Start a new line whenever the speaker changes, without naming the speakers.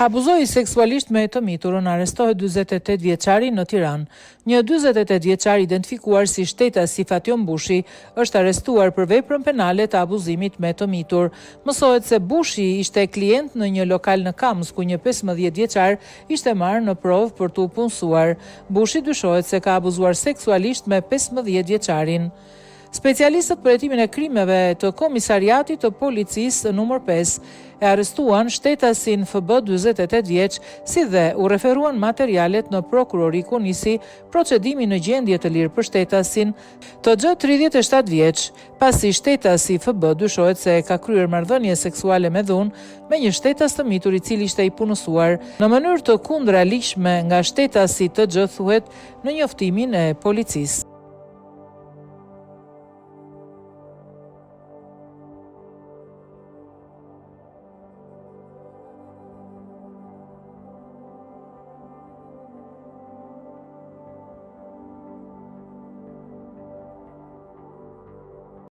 Abuzoi seksualisht me të miturën, arrestohet 48 vjeçari në Tiranë. Një 48 vjeçar identifikuar si shtetasi Fation Bushi është arrestuar për veprën penale të abuzimit me të mitur. Mësohet se Bushi ishte klient në një lokal në Kams ku një 15 vjeçar ishte marrë në provë për t'u punësuar. Bushi dyshohet se ka abuzuar seksualisht me 15 vjeçarin. Specialistët për hetimin e krimeve të Komisariatit të Policisë numër 5 e arrestuan shtetasin FB 48 vjeç, si dhe u referuan materialet në prokurori ku nisi procedimi në gjendje të lirë për shtetasin të G 37 vjeç, pasi shtetasi FB dyshohet se ka kryer marrëdhënie seksuale me dhunë me një shtetas të mitur i cili ishte i punësuar në mënyrë të kundraligjshme nga shtetasi të G, thuhet në njoftimin e policisë.